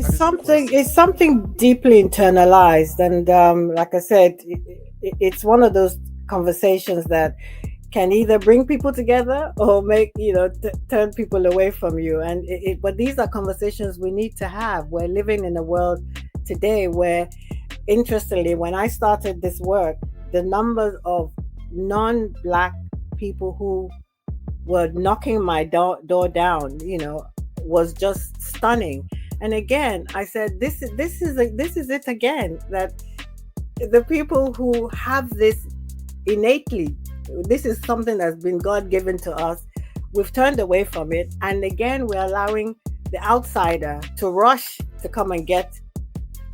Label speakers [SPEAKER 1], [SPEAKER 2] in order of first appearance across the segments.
[SPEAKER 1] That is the
[SPEAKER 2] it's
[SPEAKER 1] question.
[SPEAKER 2] something deeply internalized, and like I said, it's one of those conversations that can either bring people together or make turn people away from you. And but these are conversations we need to have. We're living in a world today where, interestingly, when I started this work, the numbers of non-black people who were knocking my door down, was just stunning. And again, I said, this is it again, that the people who have this innately, this is something that's been God given to us. We've turned away from it, and again, we're allowing the outsider to rush to come and get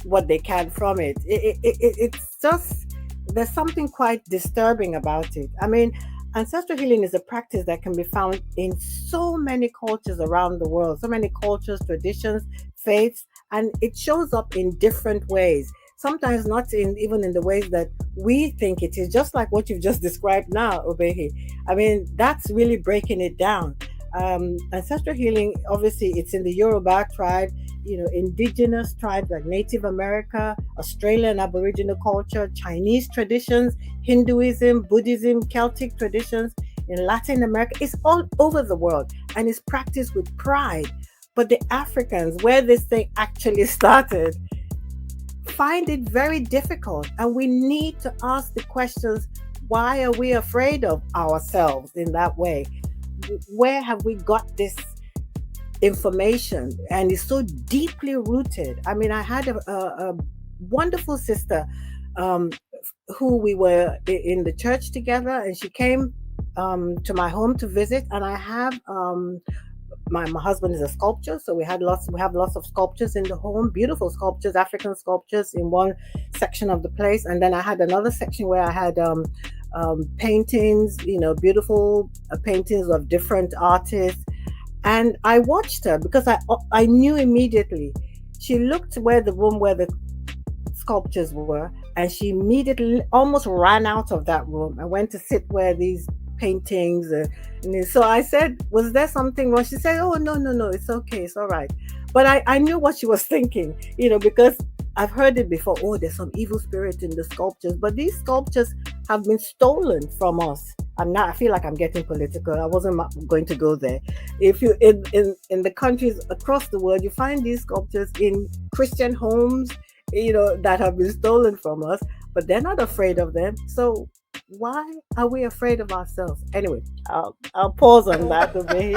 [SPEAKER 2] what they can from it. It's just, there's something quite disturbing about it. I mean, ancestral healing is a practice that can be found in so many cultures around the world, so many cultures, traditions, faiths, and it shows up in different ways. Sometimes not in even in the ways that we think it is, just like what you've just described now, Obehi. I mean, that's really breaking it down. Ancestral healing, obviously, it's in the Yoruba tribe, indigenous tribes like Native America, Australian Aboriginal culture, Chinese traditions, Hinduism, Buddhism, Celtic traditions in Latin America. It's all over the world, and it's practiced with pride. But the Africans, where this thing actually started, find it very difficult. And we need to ask the questions, why are we afraid of ourselves in that way? Where have we got this information? And it's so deeply rooted. I mean, I had a wonderful sister, um, who we were in the church together, and she came to my home to visit. And I have my husband is a sculptor, so we have lots of sculptures in the home, beautiful sculptures, African sculptures in one section of the place. And then I had another section where I had paintings, beautiful paintings of different artists. And I watched her because I knew immediately. She looked where the room where the sculptures were, and she immediately almost ran out of that room and went to sit where these paintings. And so I said, "Was there something wrong?" She said, "Oh, no, no, no, it's okay, it's all right." But I knew what she was thinking, because I've heard it before. Oh, there's some evil spirit in the sculptures, but these sculptures have been stolen from us. I feel like I'm getting political. I wasn't going to go there. If you in the countries across the world, you find these sculptures in Christian homes, that have been stolen from us, but they're not afraid of them. So why are we afraid of ourselves? Anyway, I'll pause on that. Obey.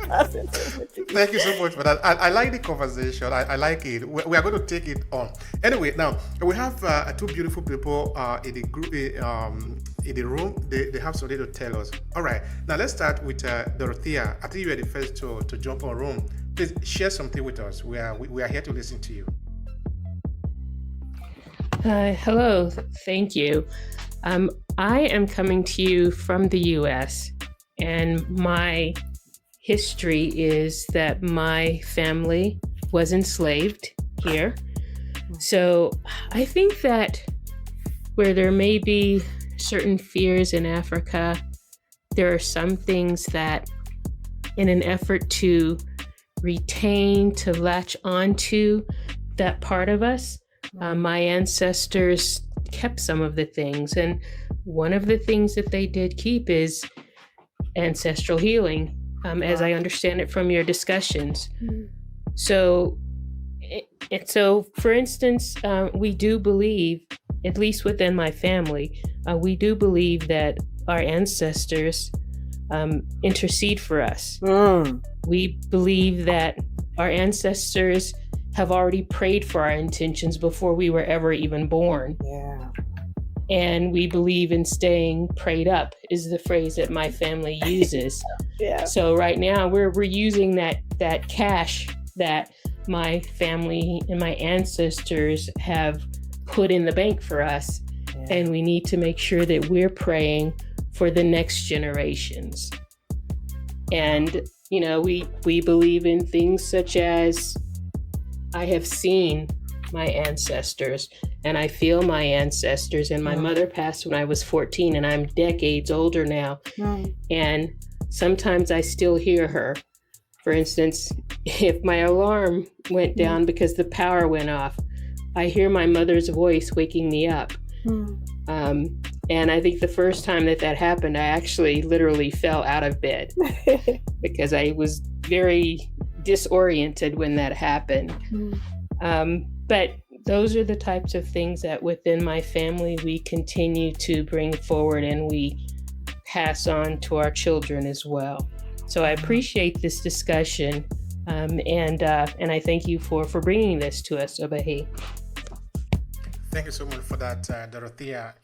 [SPEAKER 2] Pass it over to you.
[SPEAKER 1] Thank you so much for that. I like the conversation. I like it. We are going to take it on. Anyway, now we have two beautiful people in the group in the room. They have something to tell us. All right. Now let's start with Dorothea. I think you were the first to jump on room. Please share something with us. We are here to listen to you.
[SPEAKER 3] Hello, thank you. I am coming to you from the US, and my history is that my family was enslaved here. So I think that where there may be certain fears in Africa, there are some things that, in an effort to retain, to latch onto that part of us, my ancestors kept some of the things. And one of the things that they did keep is ancestral healing, as I understand it from your discussions. So, for instance, we do believe, at least within my family, we do believe that our ancestors intercede for us. We believe that our ancestors have already prayed for our intentions before we were ever even born.
[SPEAKER 2] Yeah.
[SPEAKER 3] And we believe in staying prayed up, is the phrase that my family uses.
[SPEAKER 2] Yeah.
[SPEAKER 3] So right now we're using that cash that my family and my ancestors have put in the bank for us.
[SPEAKER 2] Yeah.
[SPEAKER 3] And we need to make sure that we're praying for the next generations. And, we believe in things such as, I have seen my ancestors and I feel my ancestors, and my mother passed when I was 14 and I'm decades older now. And sometimes I still hear her For instance, if my alarm went down because the power went off, I hear my mother's voice waking me up. And I think the first time that happened, I actually literally fell out of bed because I was very disoriented when that happened. But those are the types of things that within my family we continue to bring forward and we pass on to our children as well. So I appreciate this discussion, and I thank you for bringing this to us, Obehi.
[SPEAKER 1] Thank you so much for that, Dorothea.